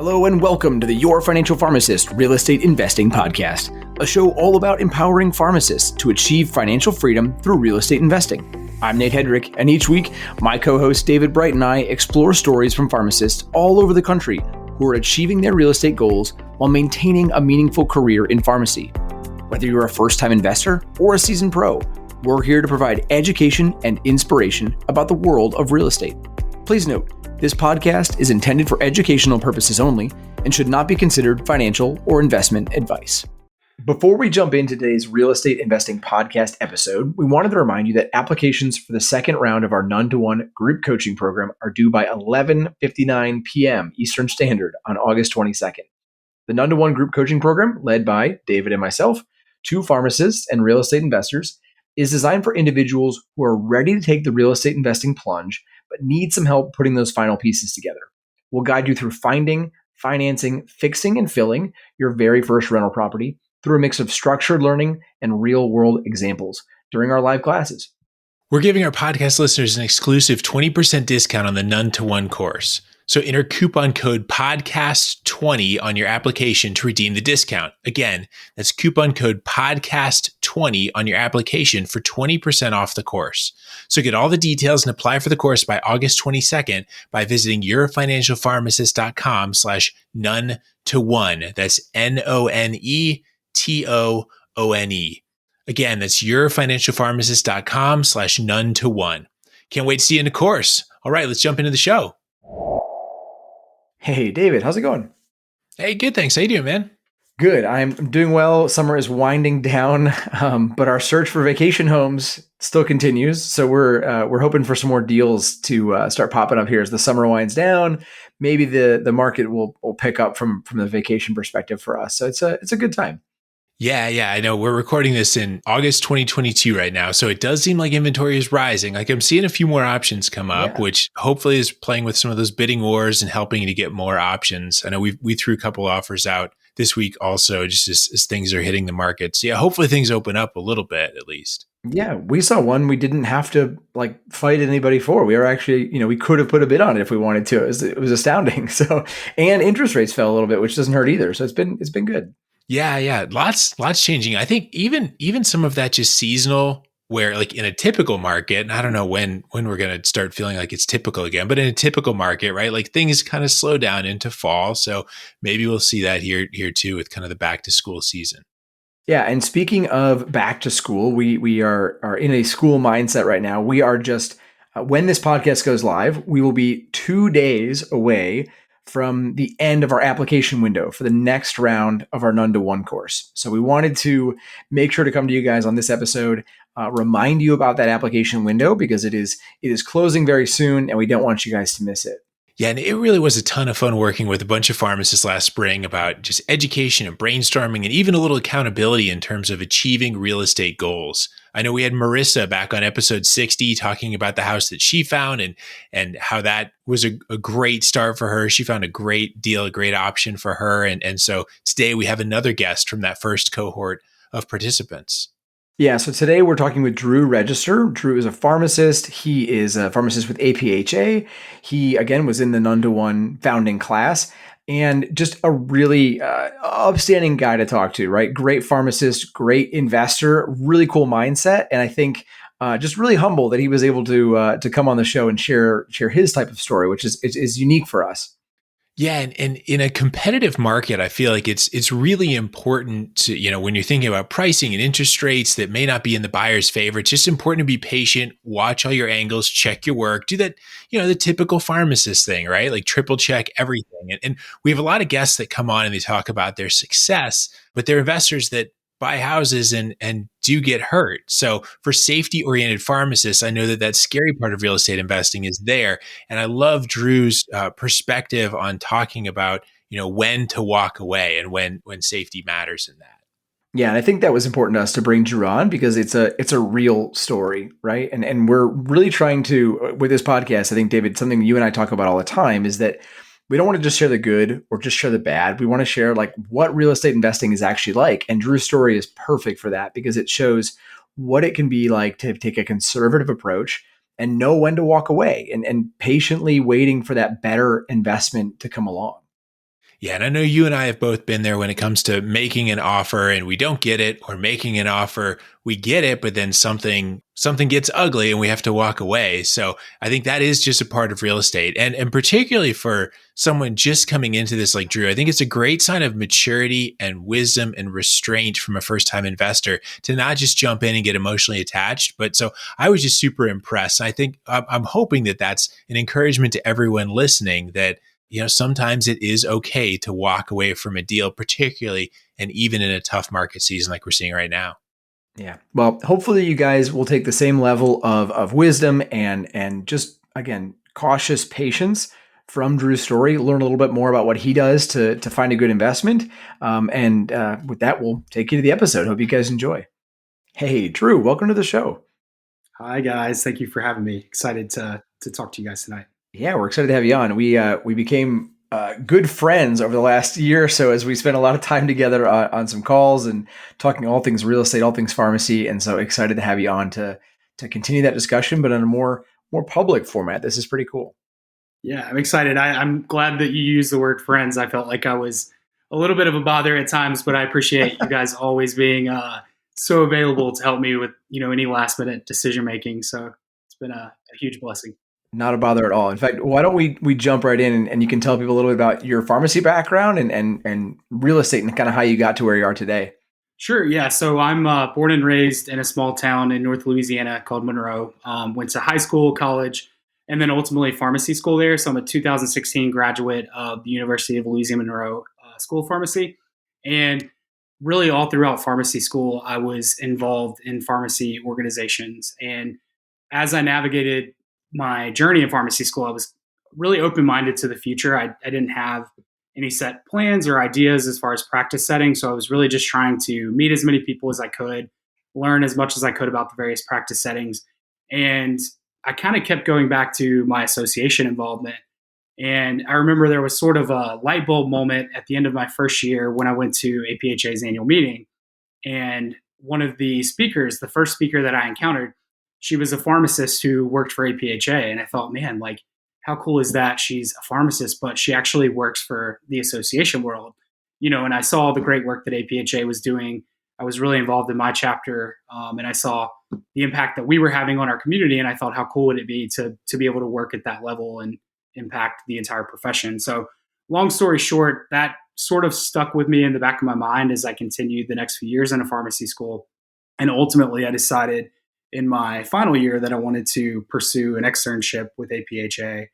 Hello and welcome to the Your Financial Pharmacist Real Estate Investing Podcast, a show all about empowering pharmacists to achieve financial freedom through real estate investing. I'm Nate Hedrick, and each week, my co-host David Bright and I explore stories from pharmacists all over the country who are achieving their real estate goals while maintaining a meaningful career in pharmacy. Whether you're a first-time investor or a seasoned pro, we're here to provide education and inspiration about the world of real estate. Please note, this podcast is intended for educational purposes only and should not be considered financial or investment advice. Before we jump into today's real estate investing podcast episode, we wanted to remind you that applications for the second round of our none-to-one group coaching program are due by 11:59 p.m. Eastern Standard on August 22nd. The none-to-one group coaching program, led by David and myself, two pharmacists and real estate investors, is designed for individuals who are ready to take the real estate investing plunge but need some help putting those final pieces together. We'll guide you through finding, financing, fixing, and filling your very first rental property through a mix of structured learning and real-world examples during our live classes. We're giving our podcast listeners an exclusive 20% discount on the None-to-One course. So enter coupon code PODCAST20 on your application to redeem the discount. Again, that's coupon code PODCAST20 on your application for 20% off the course. So get all the details and apply for the course by August 22nd by visiting yourfinancialpharmacist.com/none-to-one. That's NONETOONE. Again, that's yourfinancialpharmacist.com/none-to-one. Can't wait to see you in the course. All right, let's jump into the show. Hey, David, how's it going? Hey, good, thanks. How you doing, man? Good. I'm doing well. Summer is winding down, but our search for vacation homes still continues. So we're hoping for some more deals to start popping up here as the summer winds down. Maybe the market will pick up from the vacation perspective for us. So it's a good time. Yeah, I know. We're recording this in August 2022 right now. So it does seem like inventory is rising. Like I'm seeing a few more options come up, which hopefully is playing with some of those bidding wars and helping to get more options. I know we threw a couple offers out this week also, just as things are hitting the market. So yeah, hopefully things open up a little bit at least. Yeah, we saw one we didn't have to fight anybody for. We were actually, we could have put a bid on it if we wanted to. It was astounding. So, and interest rates fell a little bit, which doesn't hurt either. So it's been good. Yeah. Lots changing. I think even some of that just seasonal where like in a typical market, and I don't know when we're going to start feeling like it's typical again, but in a typical market, right? Like things kind of slow down into fall. So maybe we'll see that here too with kind of the back to school season. Yeah. And speaking of back to school, we are in a school mindset right now. We are just, when this podcast goes live, we will be 2 days away from the end of our application window for the next round of our none-to-one course. So we wanted to make sure to come to you guys on this episode, remind you about that application window because it is closing very soon and we don't want you guys to miss it. Yeah, and it really was a ton of fun working with a bunch of pharmacists last spring about just education and brainstorming and even a little accountability in terms of achieving real estate goals. I know we had Marissa back on episode 60 talking about the house that she found and how that was a great start for her. She found a great deal, a great option for her. And so today we have another guest from that first cohort of participants. Yeah, so today we're talking with Drew Register. Drew is a pharmacist. He is a pharmacist with APHA. He, again, was in the none-to-one founding class and just a really upstanding guy to talk to, right? Great pharmacist, great investor, really cool mindset. And I think just really humble that he was able to come on the show and share his type of story, which is unique for us. Yeah. And in a competitive market, I feel like it's really important to, when you're thinking about pricing and interest rates that may not be in the buyer's favor, it's just important to be patient, watch all your angles, check your work, do that, the typical pharmacist thing, right? Like triple check everything. And we have a lot of guests that come on and they talk about their success, but they're investors that buy houses and do get hurt. So for safety-oriented pharmacists, I know that scary part of real estate investing is there. And I love Drew's perspective on talking about, when to walk away and when safety matters in that. Yeah, and I think that was important to us to bring Drew on because it's a real story, right? And we're really trying to, with this podcast, I think, David, something you and I talk about all the time is that we don't want to just share the good or just share the bad. We want to share what real estate investing is actually like. And Drew's story is perfect for that because it shows what it can be like to take a conservative approach and know when to walk away and patiently waiting for that better investment to come along. Yeah, and I know you and I have both been there when it comes to making an offer and we don't get it, or making an offer, we get it, but then something gets ugly and we have to walk away. So I think that is just a part of real estate. And particularly for someone just coming into this like Drew, I think it's a great sign of maturity and wisdom and restraint from a first-time investor to not just jump in and get emotionally attached. But so I was just super impressed. I think I'm hoping that that's an encouragement to everyone listening that sometimes it is okay to walk away from a deal, particularly and even in a tough market season like we're seeing right now. Yeah. Well, hopefully you guys will take the same level of wisdom and just again cautious patience from Drew's story. Learn a little bit more about what he does to find a good investment. And with that, we'll take you to the episode. Hope you guys enjoy. Hey, Drew, welcome to the show. Hi guys, thank you for having me. Excited to talk to you guys tonight. Yeah, we're excited to have you on. We became good friends over the last year or so as we spent a lot of time together on some calls and talking all things real estate, all things pharmacy, and so excited to have you on to continue that discussion, but in a more public format. This is pretty cool. Yeah, I'm excited. I'm glad that you used the word friends. I felt like I was a little bit of a bother at times, but I appreciate you guys always being so available to help me with any last minute decision making. So it's been a huge blessing. Not a bother at all. In fact, why don't we jump right in and you can tell people a little bit about your pharmacy background and real estate and kind of how you got to where you are today. Sure. Yeah. So I'm born and raised in a small town in North Louisiana called Monroe. Went to high school, college, and then ultimately pharmacy school there. So I'm a 2016 graduate of the University of Louisiana Monroe School of Pharmacy. And really all throughout pharmacy school, I was involved in pharmacy organizations. And as I navigated my journey in pharmacy school, I was really open-minded to the future. I didn't have any set plans or ideas as far as practice setting. So I was really just trying to meet as many people as I could, learn as much as I could about the various practice settings. And I kind of kept going back to my association involvement. And I remember there was sort of a light bulb moment at the end of my first year when I went to APHA's annual meeting. And one of the speakers, the first speaker that I encountered, she was a pharmacist who worked for APHA. And I thought, man, like, how cool is that? She's a pharmacist, but she actually works for the association world. And I saw the great work that APHA was doing. I was really involved in my chapter, and I saw the impact that we were having on our community. And I thought, how cool would it be to be able to work at that level and impact the entire profession? So, long story short, that sort of stuck with me in the back of my mind as I continued the next few years in a pharmacy school. And ultimately, I decided in my final year that I wanted to pursue an externship with APHA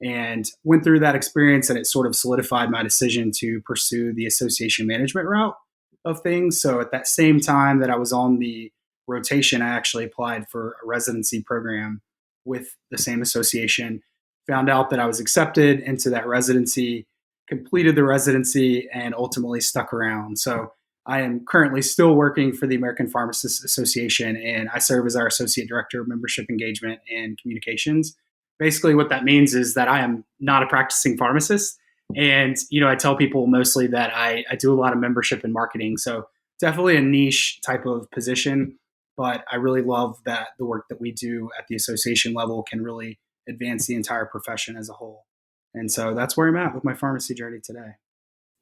and went through that experience, and it sort of solidified my decision to pursue the association management route of things. So at that same time that I was on the rotation, I actually applied for a residency program with the same association, found out that I was accepted into that residency, completed the residency, and ultimately stuck around. So I am currently still working for the American Pharmacists Association, and I serve as our Associate Director of Membership Engagement and Communications. Basically, what that means is that I am not a practicing pharmacist. And, I tell people mostly that I do a lot of membership and marketing. So definitely a niche type of position, but I really love that the work that we do at the association level can really advance the entire profession as a whole. And so that's where I'm at with my pharmacy journey today.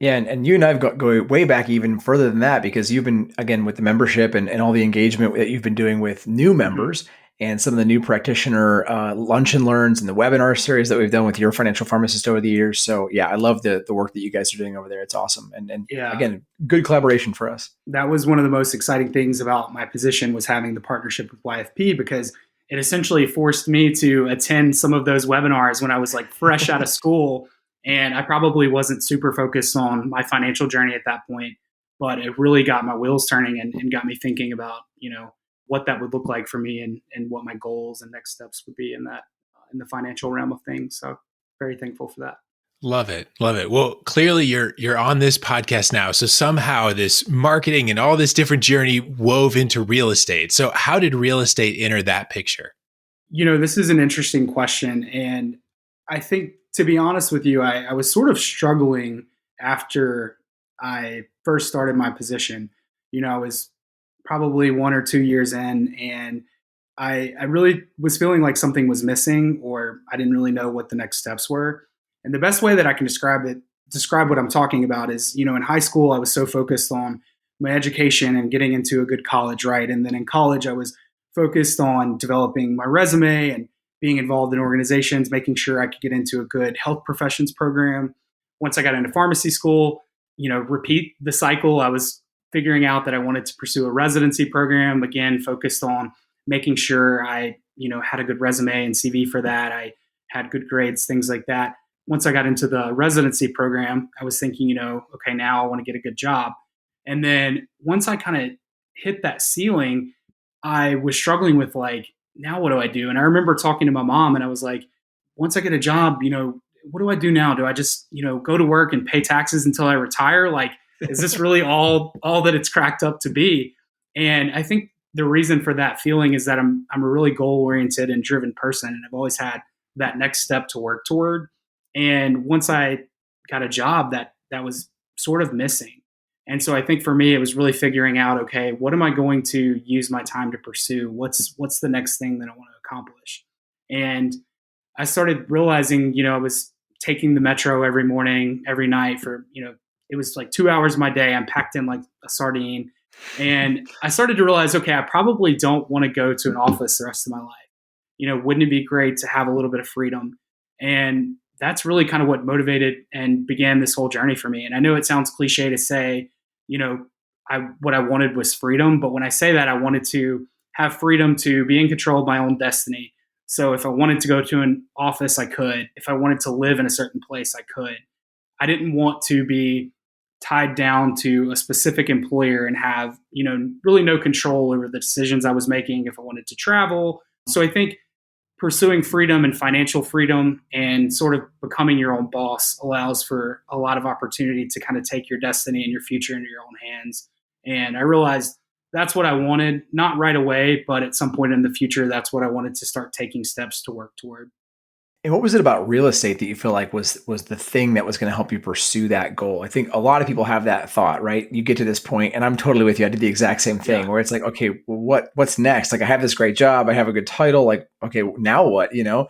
Yeah, and you and I've got go way back even further than that because you've been, again, with the membership and all the engagement that you've been doing with new members and some of the new practitioner lunch and learns and the webinar series that we've done with your financial pharmacist over the years. So yeah, I love the work that you guys are doing over there. It's awesome. And Yeah. Again, good collaboration for us. That was one of the most exciting things about my position was having the partnership with YFP because it essentially forced me to attend some of those webinars when I was like fresh out of school. And I probably wasn't super focused on my financial journey at that point, but it really got my wheels turning and got me thinking about, what that would look like for me and what my goals and next steps would be in that, in the financial realm of things. So very thankful for that. Love it. Love it. Well, clearly you're on this podcast now. So somehow this marketing and all this different journey wove into real estate. So how did real estate enter that picture? This is an interesting question. And I think, to be honest with you, I was sort of struggling after I first started my position. I was probably 1 or 2 years in, and I really was feeling like something was missing, or I didn't really know what the next steps were. And the best way that I can describe what I'm talking about is, in high school, I was so focused on my education and getting into a good college, right? And then in college, I was focused on developing my resume and being involved in organizations, making sure I could get into a good health professions program. Once I got into pharmacy school, repeat the cycle. I was figuring out that I wanted to pursue a residency program, again, focused on making sure I, had a good resume and CV for that. I had good grades, things like that. Once I got into the residency program, I was thinking, okay, now I want to get a good job. And then once I kind of hit that ceiling, I was struggling with like, now what do I do? And I remember talking to my mom and I was like, once I get a job, what do I do now? Do I just, go to work and pay taxes until I retire? Like, is this really all that it's cracked up to be? And I think the reason for that feeling is that I'm a really goal oriented and driven person. And I've always had that next step to work toward. And once I got a job, that was sort of missing. And so I think for me, it was really figuring out, okay, what am I going to use my time to pursue? What's the next thing that I want to accomplish? And I started realizing, I was taking the metro every morning, every night for, it was like 2 hours of my day. I'm packed in like a sardine. And I started to realize, okay, I probably don't want to go to an office the rest of my life. Wouldn't it be great to have a little bit of freedom? And that's really kind of what motivated and began this whole journey for me. And I know it sounds cliche to say, what I wanted was freedom. But when I say that, I wanted to have freedom to be in control of my own destiny. So if I wanted to go to an office, I could. If I wanted to live in a certain place, I could. I didn't want to be tied down to a specific employer and have, really no control over the decisions I was making if I wanted to travel. So I think pursuing freedom and financial freedom and sort of becoming your own boss allows for a lot of opportunity to kind of take your destiny and your future into your own hands. And I realized that's what I wanted, not right away, but at some point in the future, that's what I wanted to start taking steps to work toward. And what was it about real estate that you feel like was the thing that was going to help you pursue that goal? I think a lot of people have that thought, right? You get to this point, and I'm totally with you. I did the exact same thing where it's like, okay, well, what's next? Like, I have this great job, I have a good title. Like, okay, now what? And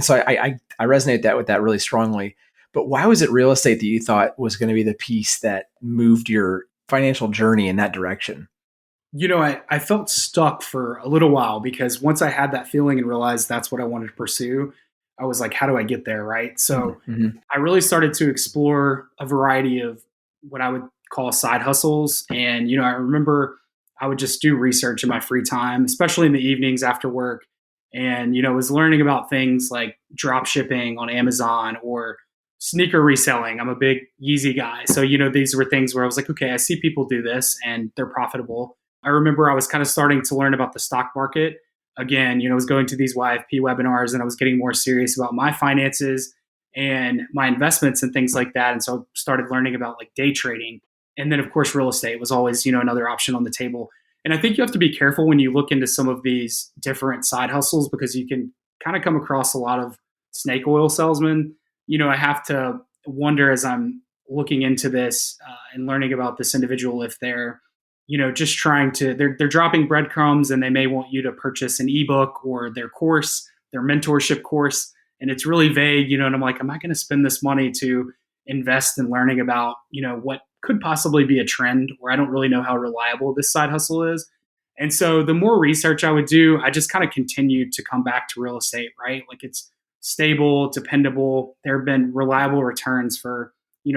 so I resonate with that really strongly. But why was it real estate that you thought was going to be the piece that moved your financial journey in that direction? I felt stuck for a little while because once I had that feeling and realized that's what I wanted to pursue, I was like, how do I get there? Right. So I really started to explore a variety of what I would call side hustles. And, I remember I would just do research in my free time, especially in the evenings after work. And, was learning about things like drop shipping on Amazon or sneaker reselling. I'm a big Yeezy guy. So, these were things where I was like, okay, I see people do this and they're profitable. I remember I was kind of starting to learn about the stock market. Again, I was going to these YFP webinars and I was getting more serious about my finances and my investments and things like that. And so I started learning about like day trading. And then, of course, real estate was always, another option on the table. And I think you have to be careful when you look into some of these different side hustles because you can kind of come across a lot of snake oil salesmen. I have to wonder as I'm looking into this and learning about this individual if they're just trying to, they're dropping breadcrumbs and they may want you to purchase an ebook or their course, their mentorship course. And it's really vague, and I'm like, am I going to spend this money to invest in learning about, what could possibly be a trend where I don't really know how reliable this side hustle is. And so the more research I would do, I just kind of continued to come back to real estate, right? Like it's stable, dependable. There have been reliable returns for,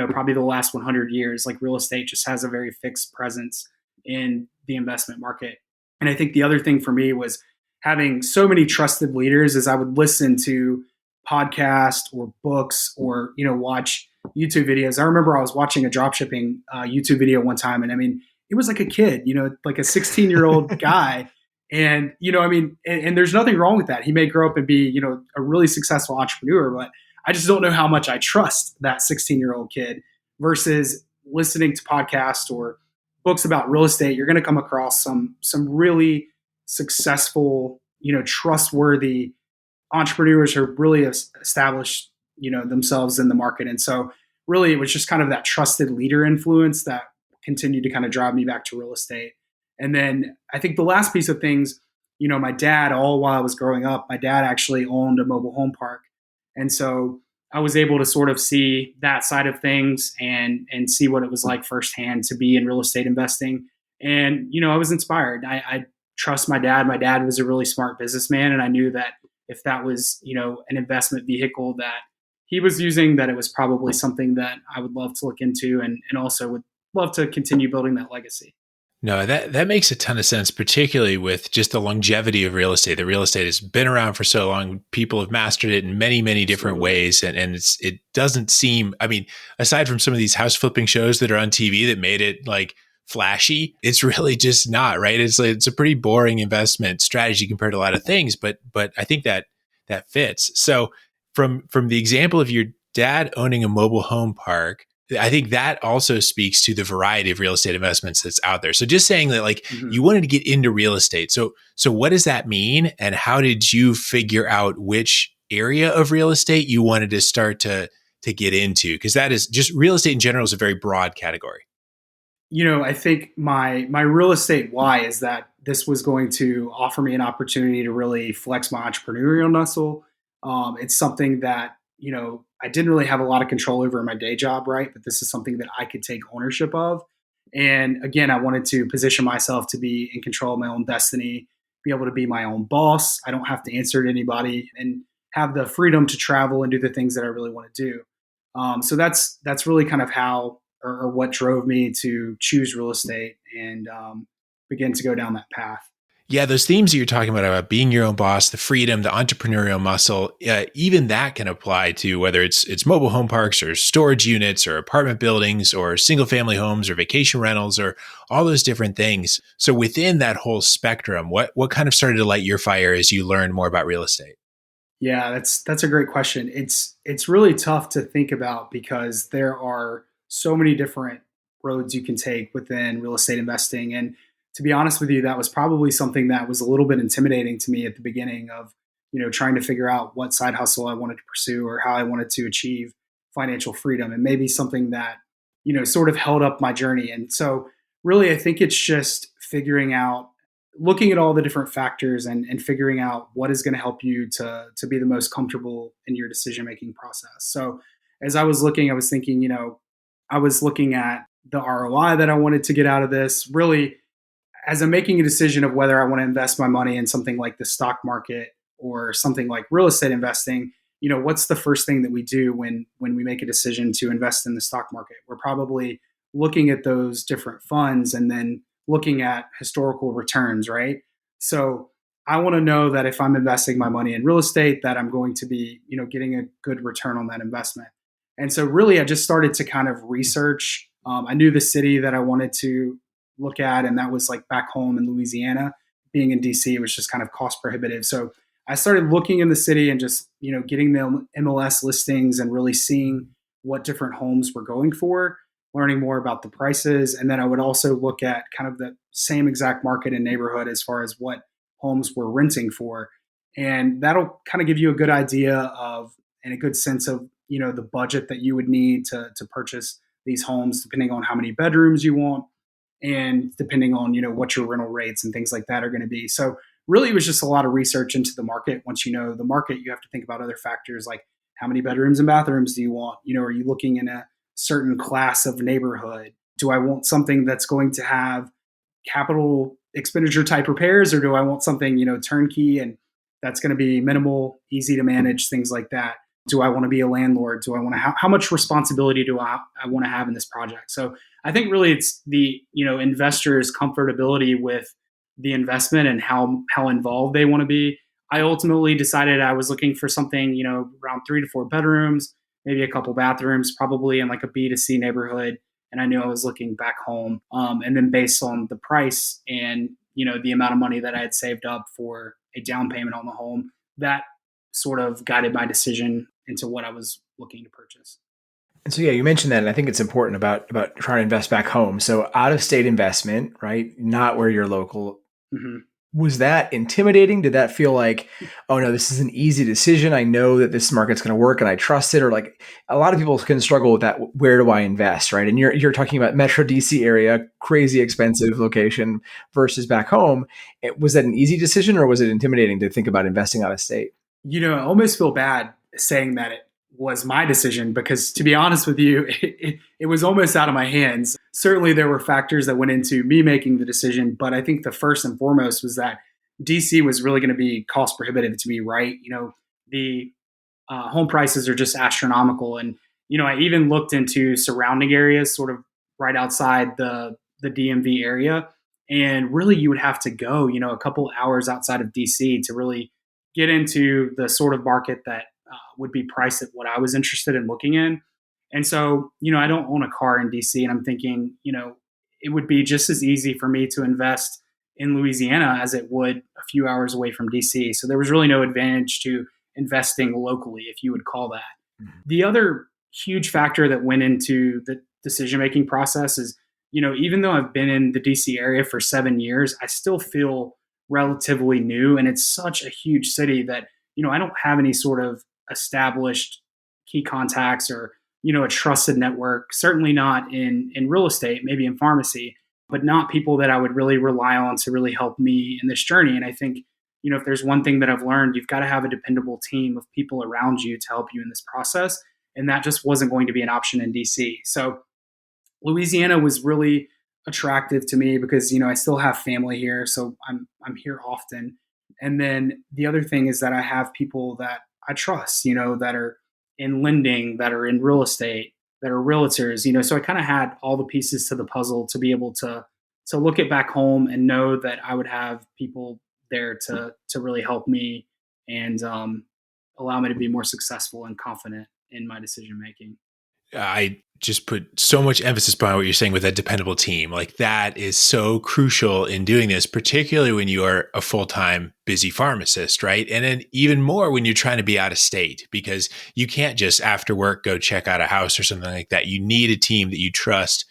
probably the last 100 years. Like real estate just has a very fixed presence in the investment market. And I think the other thing for me was having so many trusted leaders as I would listen to podcasts or books or, watch YouTube videos. I remember I was watching a dropshipping YouTube video one time. And I mean, it was like a kid, like a 16-year-old guy. And, and there's nothing wrong with that. He may grow up and be, a really successful entrepreneur, but I just don't know how much I trust that 16-year-old kid versus listening to podcasts or books about real estate. You're going to come across some really successful, trustworthy entrepreneurs who really established, themselves in the market. And so really it was just kind of that trusted leader influence that continued to kind of drive me back to real estate. And then I think the last piece of things, my dad, all while I was growing up, my dad actually owned a mobile home park. And so I was able to sort of see that side of things and see what it was like firsthand to be in real estate investing. And, I was inspired. I trust my dad. My dad was a really smart businessman. And I knew that if that was, an investment vehicle that he was using, that it was probably something that I would love to look into and also would love to continue building that legacy. No, that makes a ton of sense, particularly with just the longevity of real estate. The real estate has been around for so long. People have mastered it in many, many different ways. And it doesn't seem, I mean, aside from some of these house flipping shows that are on TV that made it like flashy, it's really just not, right? It's a pretty boring investment strategy compared to a lot of things, but I think that fits. So from the example of your dad owning a mobile home park, I think that also speaks to the variety of real estate investments that's out there. So just saying that you wanted to get into real estate. So what does that mean? And how did you figure out which area of real estate you wanted to start to get into? Because that is just real estate in general is a very broad category. I think my real estate why is that this was going to offer me an opportunity to really flex my entrepreneurial muscle. It's something that, I didn't really have a lot of control over in my day job, right? But this is something that I could take ownership of. And again, I wanted to position myself to be in control of my own destiny, be able to be my own boss. I don't have to answer to anybody and have the freedom to travel and do the things that I really want to do. So that's really kind of how or what drove me to choose real estate and begin to go down that path. Yeah, those themes that you're talking about being your own boss, the freedom, the entrepreneurial muscle, even that can apply to whether it's mobile home parks or storage units or apartment buildings or single family homes or vacation rentals or all those different things. So within that whole spectrum, what kind of started to light your fire as you learned more about real estate? Yeah, that's a great question. It's really tough to think about because there are so many different roads you can take within real estate investing. And to be honest with you, that was probably something that was a little bit intimidating to me at the beginning of, trying to figure out what side hustle I wanted to pursue or how I wanted to achieve financial freedom, and maybe something that, sort of held up my journey. And so really, I think it's just figuring out, looking at all the different factors and figuring out what is going to help you to be the most comfortable in your decision-making process. So as I was looking, I was thinking, I was looking at the ROI that I wanted to get out of this. Really, as I'm making a decision of whether I want to invest my money in something like the stock market or something like real estate investing, what's the first thing that we do when we make a decision to invest in the stock market? We're probably looking at those different funds and then looking at historical returns, right? So I want to know that if I'm investing my money in real estate, that I'm going to be, getting a good return on that investment. And so really, I just started to kind of research. I knew the city that I wanted to look at, and that was like back home in Louisiana. Being in DC, it was just kind of cost prohibitive. So I started looking in the city and just, getting the MLS listings and really seeing what different homes were going for, learning more about the prices. And then I would also look at kind of the same exact market and neighborhood as far as what homes were renting for. And that'll kind of give you a good idea of, and a good sense of, the budget that you would need to purchase these homes, depending on how many bedrooms you want and depending on, what your rental rates and things like that are going to be. So really, it was just a lot of research into the market. Once you know the market, you have to think about other factors like how many bedrooms and bathrooms do you want? Are you looking in a certain class of neighborhood? Do I want something that's going to have capital expenditure type repairs, or do I want something, turnkey and that's going to be minimal, easy to manage, things like that? Do I want to be a landlord? Do I want to how much responsibility do I want to have in this project? So I think really it's the, investor's comfortability with the investment and how involved they want to be. I ultimately decided I was looking for something, around 3 to 4 bedrooms, maybe a couple bathrooms, probably in like a B to C neighborhood. And I knew I was looking back home. And then based on the price and, the amount of money that I had saved up for a down payment on the home, that sort of guided my decision into what I was looking to purchase. And so, yeah, you mentioned that, and I think it's important about trying to invest back home. So out of state investment, right? Not where you're local. Mm-hmm. Was that intimidating? Did that feel like, oh no, this is an easy decision. I know that this market's going to work and I trust it. Or like a lot of people can struggle with that. Where do I invest? Right. And you're talking about Metro DC area, crazy expensive location versus back home. Was that an easy decision or was it intimidating to think about investing out of state? I almost feel bad saying that was my decision, because to be honest with you, it was almost out of my hands. Certainly there were factors that went into me making the decision, but I think the first and foremost was that DC was really going to be cost prohibitive to me, right? The home prices are just astronomical. And, I even looked into surrounding areas sort of right outside the DMV area. And really you would have to go, a couple hours outside of DC to really get into the sort of market that would be priced at what I was interested in looking in. And so, I don't own a car in DC, and I'm thinking, it would be just as easy for me to invest in Louisiana as it would a few hours away from DC. So there was really no advantage to investing locally, if you would call that. Mm-hmm. The other huge factor that went into the decision-making process is, even though I've been in the DC area for 7 years, I still feel relatively new. And it's such a huge city that, I don't have any sort of established key contacts or, a trusted network, certainly not in real estate, maybe in pharmacy, but not people that I would really rely on to really help me in this journey. And I think, if there's one thing that I've learned, you've got to have a dependable team of people around you to help you in this process. And that just wasn't going to be an option in DC. So Louisiana was really attractive to me because, I still have family here. So I'm here often. And then the other thing is that I have people that I trust, that are in lending, that are in real estate, that are realtors, so I kind of had all the pieces to the puzzle to be able to look at back home and know that I would have people there to really help me and allow me to be more successful and confident in my decision making. I just put so much emphasis behind what you're saying with that dependable team. Like that is so crucial in doing this, particularly when you are a full-time busy pharmacist, right? And then even more when you're trying to be out of state, because you can't just after work go check out a house or something like that. You need a team that you trust.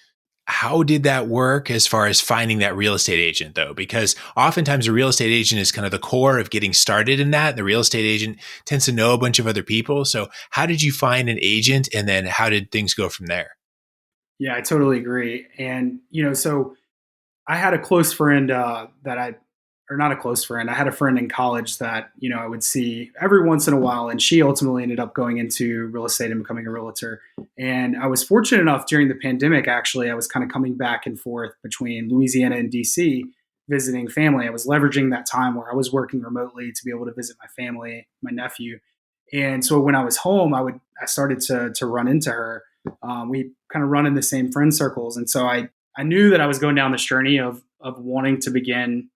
How did that work as far as finding that real estate agent though? Because oftentimes a real estate agent is kind of the core of getting started in that. The real estate agent tends to know a bunch of other people. So how did you find an agent, and then how did things go from there? Yeah, I totally agree. And, so I had a close friend not a close friend. I had a friend in college that, I would see every once in a while, and she ultimately ended up going into real estate and becoming a realtor. And I was fortunate enough during the pandemic, actually, I was kind of coming back and forth between Louisiana and DC visiting family. I was leveraging that time where I was working remotely to be able to visit my family, my nephew. And so when I was home, I started to run into her. We kind of run in the same friend circles. And so I knew that I was going down this journey of wanting to begin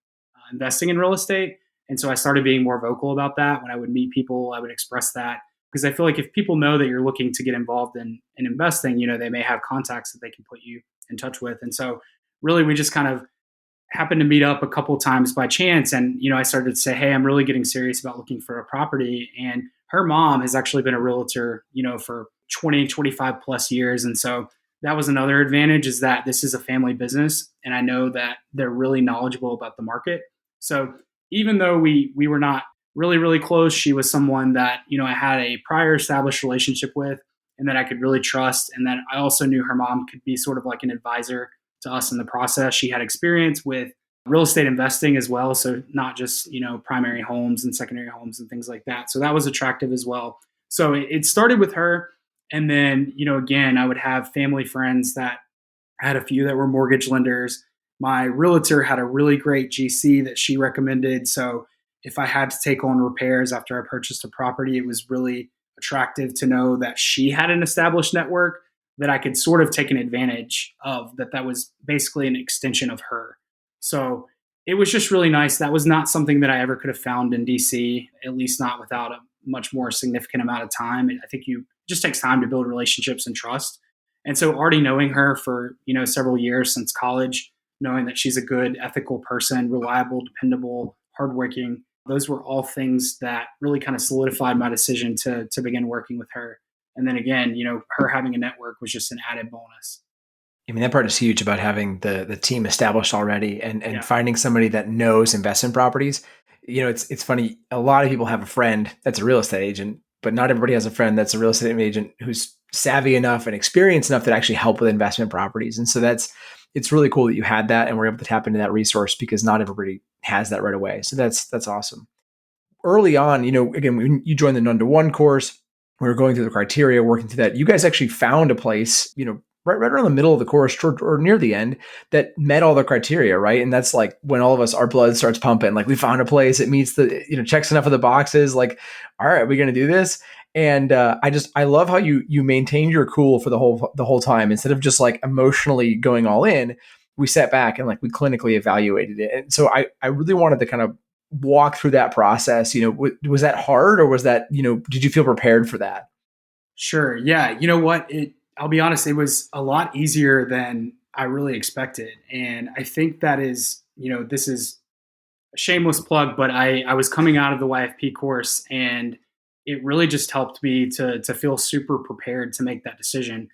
investing in real estate. And so I started being more vocal about that. When I would meet people, I would express that, because I feel like if people know that you're looking to get involved in investing, they may have contacts that they can put you in touch with. And so really we just kind of happened to meet up a couple of times by chance. And, I started to say, hey, I'm really getting serious about looking for a property. And her mom has actually been a realtor, for 20, 25 plus years. And so that was another advantage, is that this is a family business. And I know that they're really knowledgeable about the market. So even though we were not really, really close, she was someone that, I had a prior established relationship with and that I could really trust. And that I also knew her mom could be sort of like an advisor to us in the process. She had experience with real estate investing as well. So not just, primary homes and secondary homes and things like that. So that was attractive as well. So it started with her. And then, again, I would have family friends that I had a few that were mortgage lenders. My realtor had a really great GC that she recommended. So if I had to take on repairs after I purchased a property, it was really attractive to know that she had an established network that I could sort of take an advantage of, that was basically an extension of her. So it was just really nice. That was not something that I ever could have found in DC, at least not without a much more significant amount of time. I think it just takes time to build relationships and trust. And so already knowing her for, several years since college, knowing that she's a good, ethical person, reliable, dependable, hardworking, those were all things that really kind of solidified my decision to begin working with her. And then again, her having a network was just an added bonus. I mean, that part is huge about having the team established already and finding somebody that knows investment properties. It's funny. A lot of people have a friend that's a real estate agent, but not everybody has a friend that's a real estate agent who's savvy enough and experienced enough to actually help with investment properties. And so it's really cool that you had that and were able to tap into that resource, because not everybody has that right away. So that's awesome. Early on, again, when you joined the none to one course, we were going through the criteria, working through that, you guys actually found a place, right around the middle of the course or near the end that met all the criteria, right? And that's like when all of us, our blood starts pumping, like we found a place, it meets the, checks enough of the boxes, like, all right, we're going to do this. And I love how you maintained your cool for the whole time. Instead of just like emotionally going all in, we sat back and like we clinically evaluated it. And so I really wanted to kind of walk through that process. Was that hard, or was that, did you feel prepared for that? Sure. Yeah. You know what? I'll be honest, it was a lot easier than I really expected. And I think that is, this is a shameless plug, but I was coming out of the YFP course, and it really just helped me to feel super prepared to make that decision.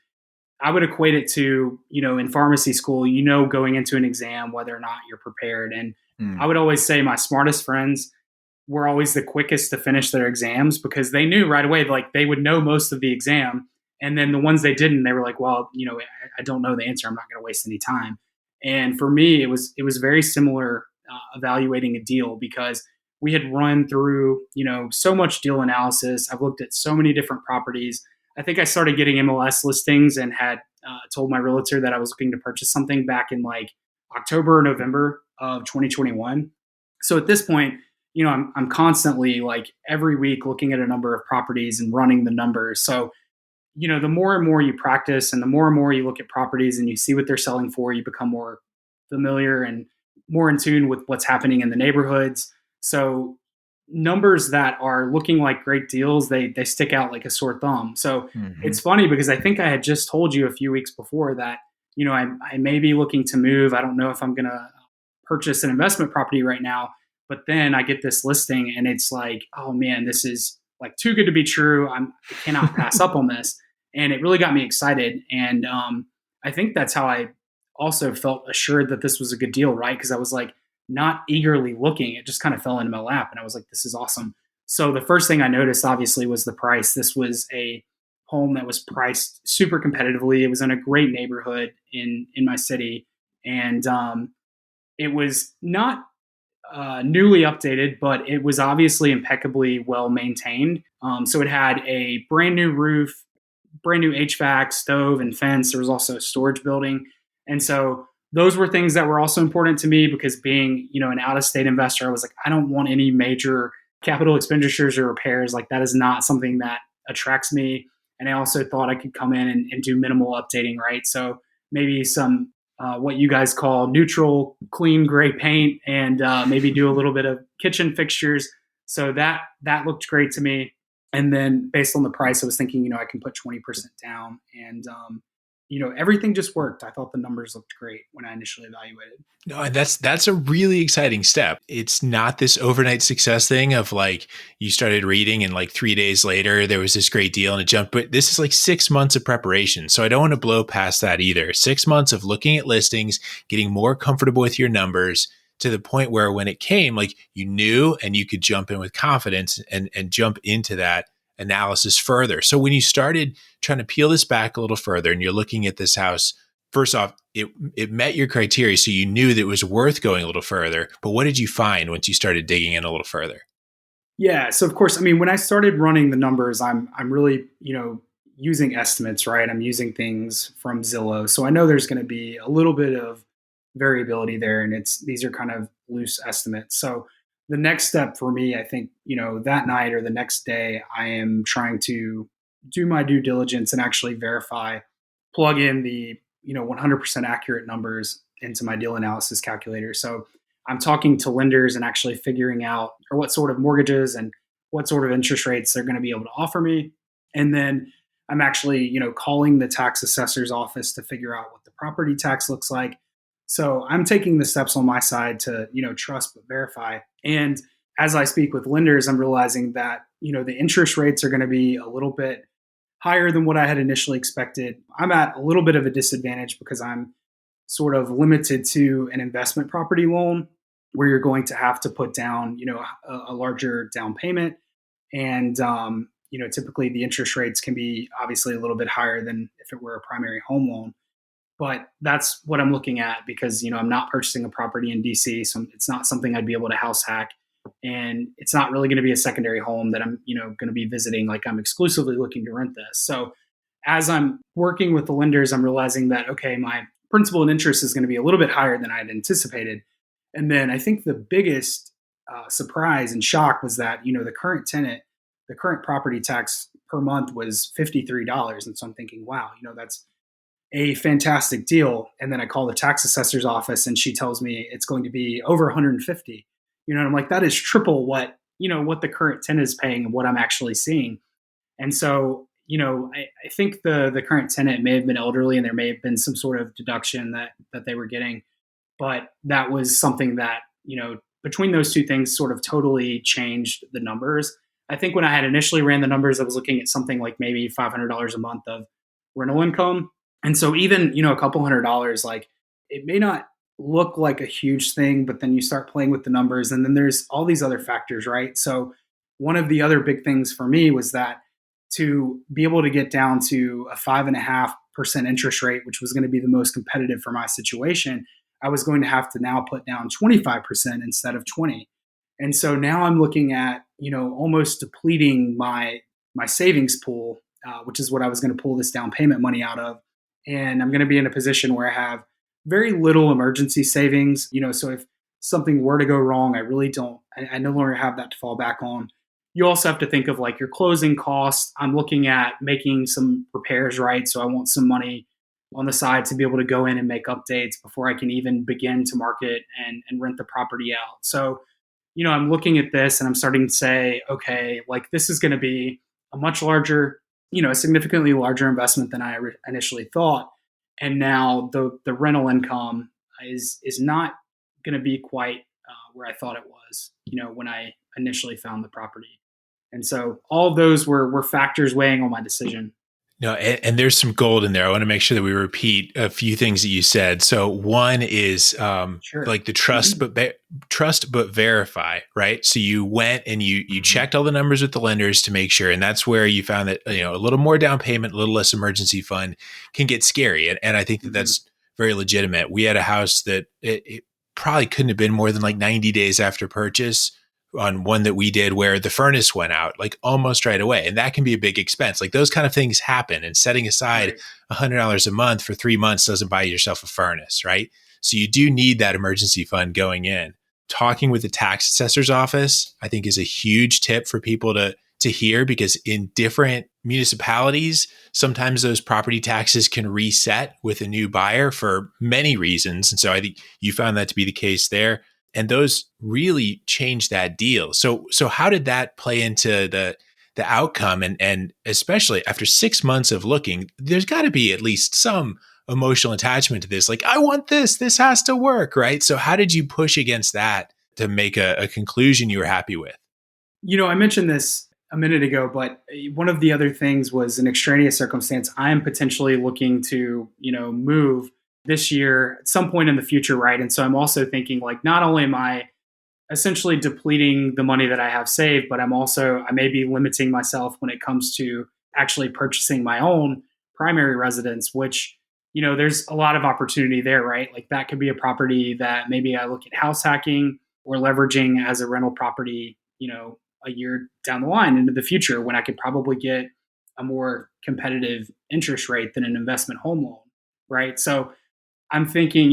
I would equate it to, in pharmacy school, going into an exam, whether or not you're prepared. And I would always say my smartest friends were always the quickest to finish their exams, because they knew right away, like they would know most of the exam. And then the ones they didn't, they were like, well, I don't know the answer. I'm not going to waste any time. And for me, it was very similar evaluating a deal, because we had run through, so much deal analysis. I've looked at so many different properties. I think I started getting MLS listings and had told my realtor that I was looking to purchase something back in like October or November of 2021. So at this point, I'm constantly, like, every week looking at a number of properties and running the numbers. So, the more and more you practice and the more you look at properties and you see what they're selling for, you become more familiar and more in tune with what's happening in the neighborhoods. So numbers that are looking like great deals, they stick out like a sore thumb. So it's funny, because I think I had just told you a few weeks before that, I may be looking to move. I don't know if I'm going to purchase an investment property right now. But then I get this listing and it's like, oh man, this is like too good to be true. I cannot pass up on this. And it really got me excited. And I think that's how I also felt assured that this was a good deal, right? Because I was like not eagerly looking. It just kind of fell into my lap. And I was like, this is awesome. So the first thing I noticed, obviously, was the price. This was a home that was priced super competitively. It was in a great neighborhood in my city. And it was not newly updated, but it was obviously impeccably well maintained. So it had a brand new roof, brand new HVAC, stove, and fence. There was also a storage building. And so those were things that were also important to me, because being, an out-of-state investor, I was like, I don't want any major capital expenditures or repairs. Like, that is not something that attracts me. And I also thought I could come in and do minimal updating, right? So maybe some what you guys call neutral, clean gray paint, and maybe do a little bit of kitchen fixtures. So that looked great to me. And then based on the price, I was thinking, I can put 20% down, and everything just worked. I thought the numbers looked great when I initially evaluated. No, and that's a really exciting step. It's not this overnight success thing of like you started reading and like 3 days later there was this great deal and it jumped. But this is like 6 months of preparation. So I don't want to blow past that either. 6 months of looking at listings, getting more comfortable with your numbers to the point where when it came, like you knew and you could jump in with confidence and jump into that analysis further. So when you started trying to peel this back a little further and you're looking at this house, first off, it met your criteria, so you knew that it was worth going a little further. But what did you find once you started digging in a little further? Yeah, so of course, I mean, when I started running the numbers, I'm really, using estimates, right? I'm using things from Zillow, so I know there's going to be a little bit of variability there, and these are kind of loose estimates. So the next step for me, I think, that night or the next day, I am trying to do my due diligence and actually verify, plug in the 100% accurate numbers into my deal analysis calculator. So I'm talking to lenders and actually figuring out or what sort of mortgages and what sort of interest rates they're going to be able to offer me. And then I'm actually, calling the tax assessor's office to figure out what the property tax looks like. So I'm taking the steps on my side to, trust but verify. And as I speak with lenders, I'm realizing that, the interest rates are going to be a little bit higher than what I had initially expected. I'm at a little bit of a disadvantage because I'm sort of limited to an investment property loan where you're going to have to put down, a larger down payment. And, typically the interest rates can be obviously a little bit higher than if it were a primary home loan. But that's what I'm looking at because, I'm not purchasing a property in DC. So it's not something I'd be able to house hack. and it's not really going to be a secondary home that I'm, going to be visiting. Like I'm exclusively looking to rent this. So as I'm working with the lenders, I'm realizing that, okay, my principal and interest is going to be a little bit higher than I had anticipated. And then I think the biggest surprise and shock was that, the current tenant, the current property tax per month was $53. And so I'm thinking, wow, that's a fantastic deal. And then I call the tax assessor's office and she tells me it's going to be over 150. And I'm like, that is triple what the current tenant is paying and what I'm actually seeing. And so, I think the current tenant may have been elderly and there may have been some sort of deduction that they were getting. But that was something that, between those two things sort of totally changed the numbers. I think when I had initially ran the numbers, I was looking at something like maybe $500 a month of rental income. And so even, a couple $100, like it may not look like a huge thing, but then you start playing with the numbers and then there's all these other factors, right? So one of the other big things for me was that to be able to get down to a 5.5% interest rate, which was going to be the most competitive for my situation, I was going to have to now put down 25% instead of 20. And so now I'm looking at, almost depleting my savings pool, which is what I was going to pull this down payment money out of. And I'm going to be in a position where I have very little emergency savings, so if something were to go wrong, I no longer have that to fall back on. You also have to think of like your closing costs. I'm looking at making some repairs, right? So I want some money on the side to be able to go in and make updates before I can even begin to market and rent the property out. So, I'm looking at this and I'm starting to say, okay, like this is going to be a much larger, a significantly larger investment than I initially thought. And now the rental income is not going to be quite where I thought it was, when I initially found the property. And so all of those were factors weighing on my decision. No, and there's some gold in there. I want to make sure that we repeat a few things that you said. So one is Sure. like the trust, but verify, right? So you went and you checked all the numbers with the lenders to make sure, and that's where you found that a little more down payment, a little less emergency fund can get scary, and I think that that's very legitimate. We had a house that it probably couldn't have been more than like 90 days after purchase on one that we did where the furnace went out like almost right away. And that can be a big expense. Like those kind of things happen, and setting aside $100 a month for 3 months doesn't buy yourself a furnace, right? So you do need that emergency fund going in. Talking with the tax assessor's office, I think, is a huge tip for people to hear, because in different municipalities, sometimes those property taxes can reset with a new buyer for many reasons. And so I think you found that to be the case there. And those really changed that deal. So how did that play into the outcome? And especially after 6 months of looking, there's got to be at least some emotional attachment to this. Like, I want this has to work, right? So how did you push against that to make a conclusion you were happy with? I mentioned this a minute ago, but one of the other things was an extraneous circumstance. I am potentially looking to, move this year at some point in the future, right? And so I'm also thinking, like, not only am I essentially depleting the money that I have saved, but I may be limiting myself when it comes to actually purchasing my own primary residence, which, there's a lot of opportunity there, right? Like that could be a property that maybe I look at house hacking or leveraging as a rental property, a year down the line into the future, when I could probably get a more competitive interest rate than an investment home loan, right? So I'm thinking,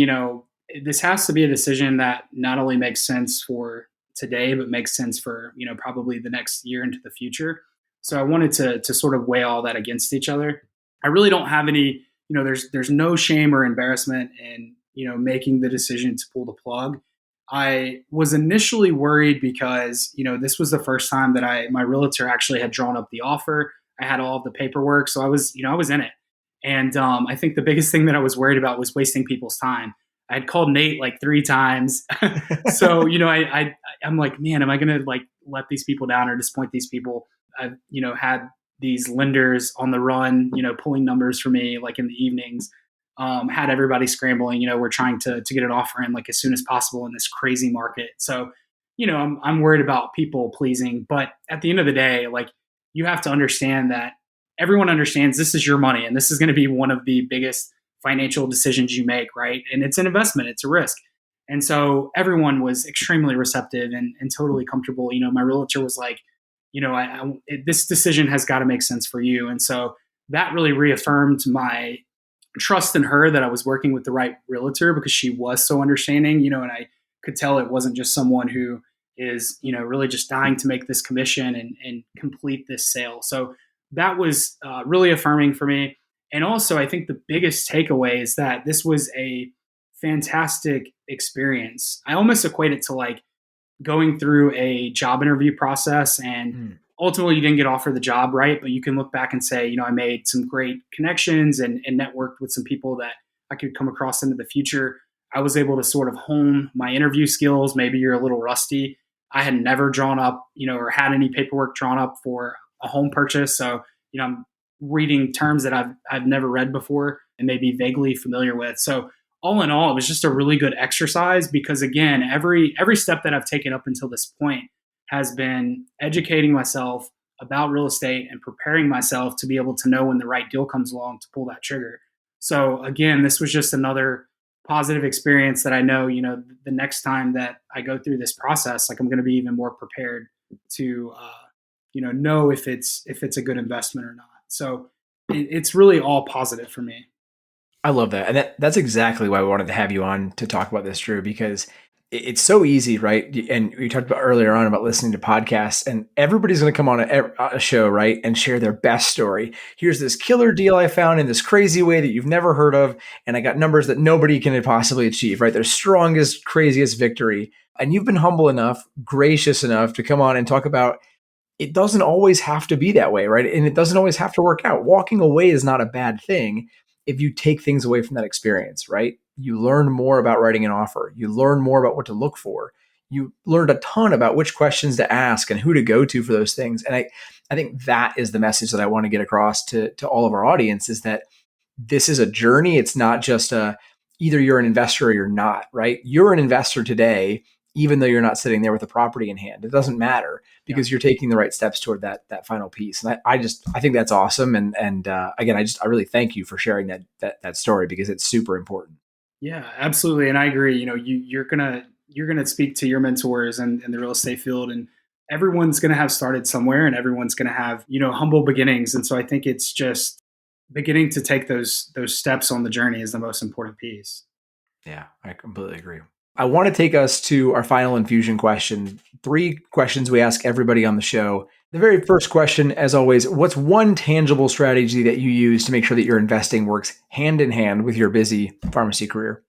this has to be a decision that not only makes sense for today, but makes sense for, probably the next year into the future. So I wanted to sort of weigh all that against each other. I really don't have any, there's no shame or embarrassment in, making the decision to pull the plug. I was initially worried because, this was the first time that my realtor actually had drawn up the offer. I had all of the paperwork. So I was in it. And I think the biggest thing that I was worried about was wasting people's time. I had called Nate like 3 times. So, I'm like, man, am I going to like let these people down or disappoint these people? I've, had these lenders on the run, pulling numbers for me like in the evenings, had everybody scrambling, we're trying to get an offer in like as soon as possible in this crazy market. So, I'm worried about people pleasing, but at the end of the day, like you have to understand that everyone understands this is your money and this is going to be one of the biggest financial decisions you make, right? And it's an investment, it's a risk. And so everyone was extremely receptive and totally comfortable. My realtor was like, this decision has got to make sense for you. And so that really reaffirmed my trust in her that I was working with the right realtor, because she was so understanding, and I could tell it wasn't just someone who is, really just dying to make this commission and complete this sale. So that was really affirming for me. And also, I think the biggest takeaway is that this was a fantastic experience. I almost equate it to like going through a job interview process, and ultimately you didn't get offered the job, right? But you can look back and say, I made some great connections and networked with some people that I could come across into the future. I was able to sort of hone my interview skills. Maybe you're a little rusty. I had never drawn up, or had any paperwork drawn up for a home purchase. So, I'm reading terms that I've never read before and maybe vaguely familiar with. So all in all, it was just a really good exercise, because again, every step that I've taken up until this point has been educating myself about real estate and preparing myself to be able to know when the right deal comes along to pull that trigger. So again, this was just another positive experience that I know, the next time that I go through this process, like I'm going to be even more prepared to, know if it's a good investment or not. So it's really all positive for me. I love that. And that's exactly why we wanted to have you on to talk about this, Drew, because it's so easy, right? And we talked about earlier on about listening to podcasts, and everybody's going to come on a show, right, and share their best story. Here's this killer deal I found in this crazy way that you've never heard of, and I got numbers that nobody can possibly achieve, right? Their strongest, craziest victory. And you've been humble enough, gracious enough to come on and talk about it doesn't always have to be that way, right? And it doesn't always have to work out. Walking away is not a bad thing if you take things away from that experience, right? You learn more about writing an offer. You learn more about what to look for. You learned a ton about which questions to ask and who to go to for those things. And I think that is the message that I want to get across to all of our audience, is that this is a journey. It's not just either you're an investor or you're not, right? You're an investor today, even though you're not sitting there with a property in hand. It doesn't matter, because you're taking the right steps toward that final piece. And I think that's awesome. And again, I really thank you for sharing that story, because it's super important. Yeah, absolutely. And I agree. You're gonna speak to your mentors in the real estate field, and everyone's gonna have started somewhere, and everyone's gonna have, humble beginnings. And so I think it's just beginning to take those steps on the journey is the most important piece. Yeah, I completely agree. I want to take us to our final infusion question. 3 questions we ask everybody on the show. The very first question, as always, what's one tangible strategy that you use to make sure that your investing works hand in hand with your busy pharmacy career?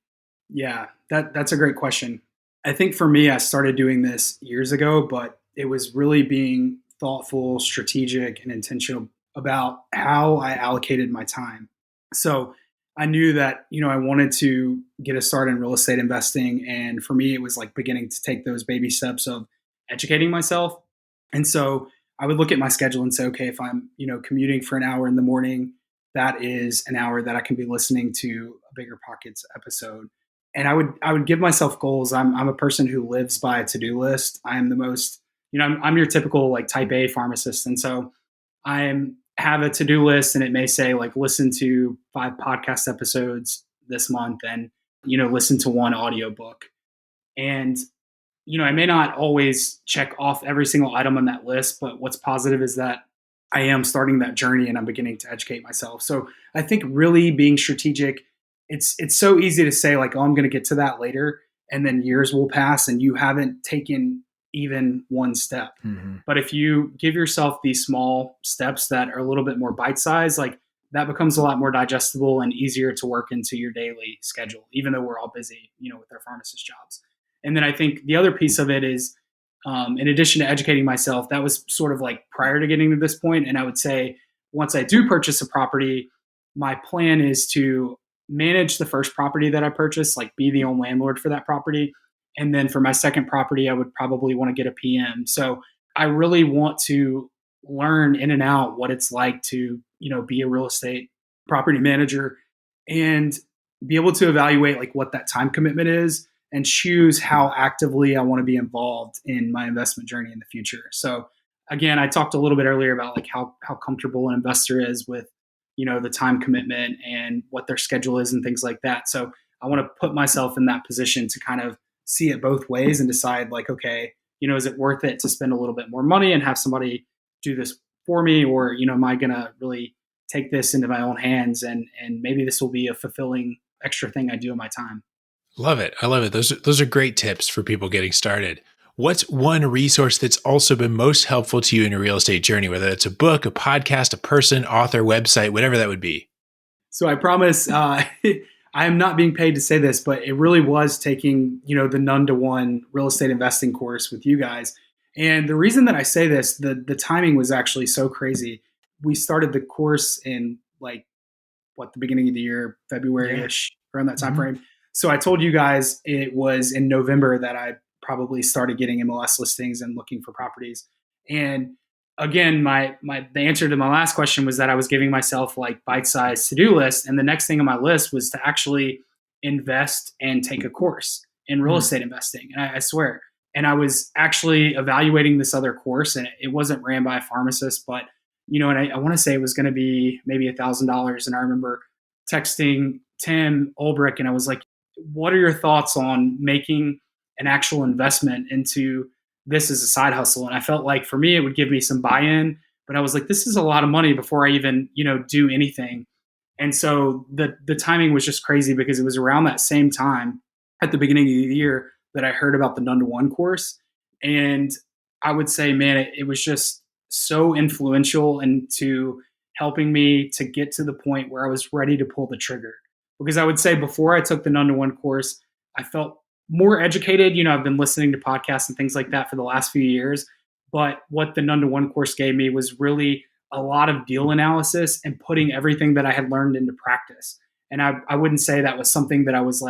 Yeah, that's a great question. I think for me, I started doing this years ago, but it was really being thoughtful, strategic, and intentional about how I allocated my time. So I knew that, I wanted to get a start in real estate investing. And for me, it was like beginning to take those baby steps of educating myself. And so I would look at my schedule and say, okay, if I'm, commuting for an hour in the morning, that is an hour that I can be listening to a Bigger Pockets episode. And I would give myself goals. I'm a person who lives by a to-do list. I am the most, I'm your typical like type A pharmacist. And so have a to-do list, and it may say like listen to 5 podcast episodes this month, and listen to 1 audiobook. And I may not always check off every single item on that list, but what's positive is that I am starting that journey and I'm beginning to educate myself. So I think really being strategic, it's so easy to say like, oh, I'm going to get to that later, and then years will pass and you haven't taken even 1 step. Mm-hmm. But if you give yourself these small steps that are a little bit more bite-sized, like that becomes a lot more digestible and easier to work into your daily schedule, even though we're all busy, with our pharmacist jobs. And then I think the other piece of it is, in addition to educating myself, that was sort of like prior to getting to this point. And I would say once I do purchase a property, my plan is to manage the first property that I purchase, like be the own landlord for that property. And then for my second property, I would probably want to get a PM. So I really want to learn in and out what it's like to, be a real estate property manager, and be able to evaluate like what that time commitment is, and choose how actively I want to be involved in my investment journey in the future. So again, I talked a little bit earlier about like how comfortable an investor is with, the time commitment and what their schedule is and things like that. So I want to put myself in that position to kind of see it both ways and decide like, okay, is it worth it to spend a little bit more money and have somebody do this for me? Or, am I going to really take this into my own hands and maybe this will be a fulfilling extra thing I do in my time. Love it. I love it. Those are great tips for people getting started. What's one resource that's also been most helpful to you in your real estate journey, whether it's a book, a podcast, a person, author, website, whatever that would be? So I promise I am not being paid to say this, but it really was taking, the none to one real estate investing course with you guys. And the reason that I say this, the timing was actually so crazy. We started the course in the beginning of the year, February-ish, around that time frame. So I told you guys it was in November that I probably started getting MLS listings and looking for properties. And again, the answer to my last question was that I was giving myself bite-sized to-do list. And the next thing on my list was to actually invest and take a course in real estate investing. And I swear. And I was actually evaluating this other course, and it wasn't ran by a pharmacist, but and I want to say it was going to be maybe $1,000. And I remember texting Tim Ulbrich, and I was like, what are your thoughts on making an actual investment into this as a side hustle? And I felt like for me, it would give me some buy-in, but I was like, this is a lot of money before I even, do anything. And so the timing was just crazy because it was around that same time at the beginning of the year that I heard about the none to one course. And I would say, man, it was just so influential into helping me to get to the point where I was ready to pull the trigger. Because I would say before I took the none to one course, I felt more educated. I've been listening to podcasts and things like that for the last few years. But what the none to one course gave me was really a lot of deal analysis and putting everything that I had learned into practice. And I wouldn't say that was something that I was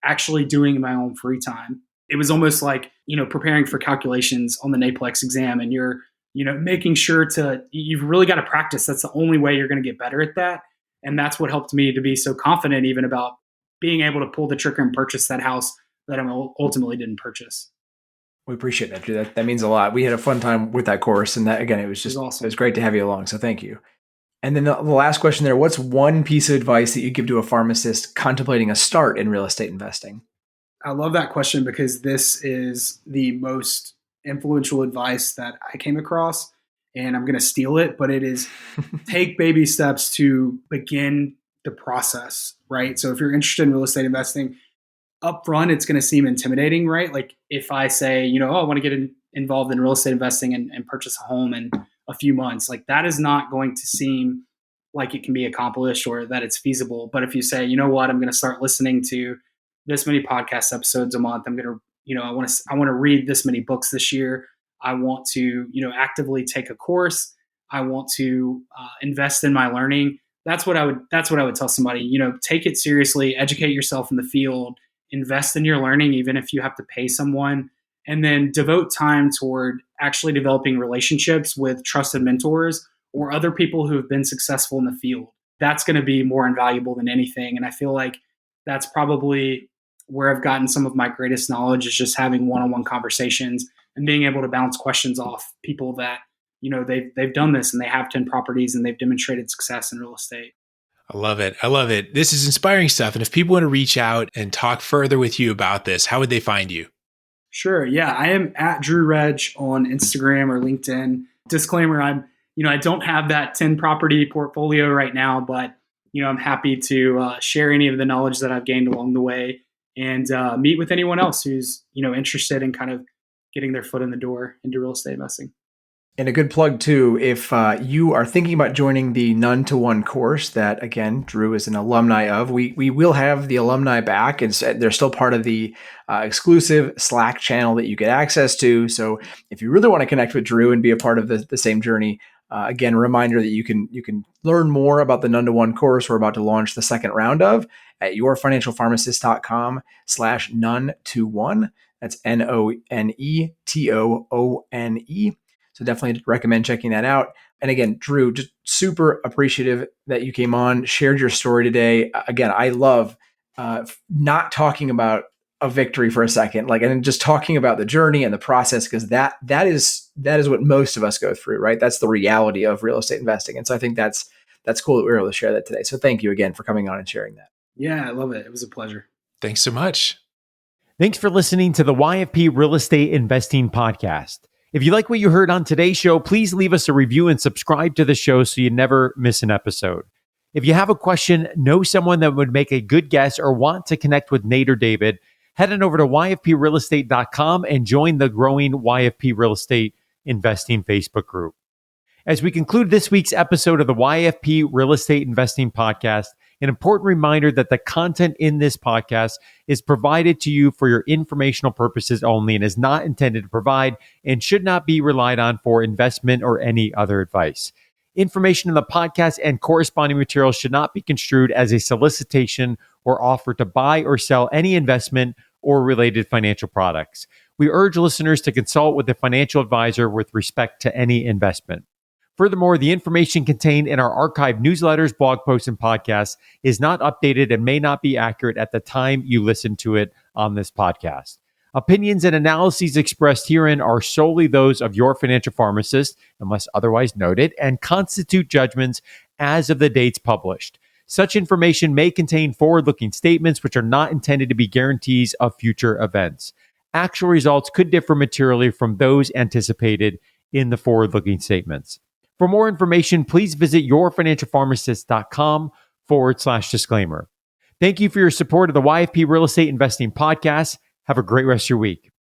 actually doing in my own free time. It was almost like, preparing for calculations on the NAPLEX exam, and you're making sure you've really got to practice. That's the only way you're going to get better at that. And that's what helped me to be so confident even about being able to pull the trigger and purchase that house that I ultimately didn't purchase. We appreciate that, Drew. That means a lot. We had a fun time with that course. And that, again, it was awesome. It was great to have you along. So thank you. And then the last question there, what's one piece of advice that you give to a pharmacist contemplating a start in real estate investing? I love that question because this is the most influential advice that I came across, and I'm going to steal it, but it is take baby steps to begin the process, right? So if you're interested in real estate investing, up front, it's going to seem intimidating, right? Like if I say, I want to get involved in real estate investing and purchase a home in a few months, that is not going to seem like it can be accomplished or that it's feasible. But if you say, I'm going to start listening to this many podcast episodes a month, I'm going to I want to read this many books this year. I want to, actively take a course. I want to invest in my learning. That's what I would tell somebody. Take it seriously. Educate yourself in the field. Invest in your learning, even if you have to pay someone, and then devote time toward actually developing relationships with trusted mentors or other people who have been successful in the field. That's going to be more invaluable than anything. And I feel like that's probably where I've gotten some of my greatest knowledge, is just having one-on-one conversations and being able to bounce questions off people that, they've done this and they have 10 properties and they've demonstrated success in real estate. I love it. I love it. This is inspiring stuff. And if people want to reach out and talk further with you about this, how would they find you? Sure. Yeah. I am at Drew Reg on Instagram or LinkedIn. Disclaimer, I don't have that 10 property portfolio right now, but, I'm happy to share any of the knowledge that I've gained along the way and meet with anyone else who's, interested in kind of getting their foot in the door into real estate investing. And a good plug too, if you are thinking about joining the none to one course that, again, Drew is an alumni of, we will have the alumni back, and they're still part of the exclusive Slack channel that you get access to. So if you really want to connect with Drew and be a part of the same journey, again, a reminder that you can learn more about the none to one course we're about to launch the second round of at yourfinancialpharmacist.com/none-to-one. That's NONETOONE. So definitely recommend checking that out. And again, Drew, just super appreciative that you came on, shared your story today. Again, I love not talking about a victory for a second, and just talking about the journey and the process, because that is what most of us go through, right? That's the reality of real estate investing. And so I think that's cool that we were able to share that today. So thank you again for coming on and sharing that. Yeah, I love it. It was a pleasure. Thanks so much. Thanks for listening to the YFP Real Estate Investing Podcast. If you like what you heard on today's show, please leave us a review and subscribe to the show so you never miss an episode. If you have a question, know someone that would make a good guest, or want to connect with Nate or David, head on over to yfprealestate.com and join the growing YFP Real Estate Investing Facebook group. As we conclude this week's episode of the YFP Real Estate Investing Podcast, an important reminder that the content in this podcast is provided to you for your informational purposes only and is not intended to provide and should not be relied on for investment or any other advice. Information in the podcast and corresponding materials should not be construed as a solicitation or offer to buy or sell any investment or related financial products. We urge listeners to consult with a financial advisor with respect to any investment. Furthermore, the information contained in our archived newsletters, blog posts, and podcasts is not updated and may not be accurate at the time you listen to it on this podcast. Opinions and analyses expressed herein are solely those of your financial pharmacist, unless otherwise noted, and constitute judgments as of the dates published. Such information may contain forward-looking statements which are not intended to be guarantees of future events. Actual results could differ materially from those anticipated in the forward-looking statements. For more information, please visit yourfinancialpharmacist.com/disclaimer. Thank you for your support of the YFP Real Estate Investing Podcast. Have a great rest of your week.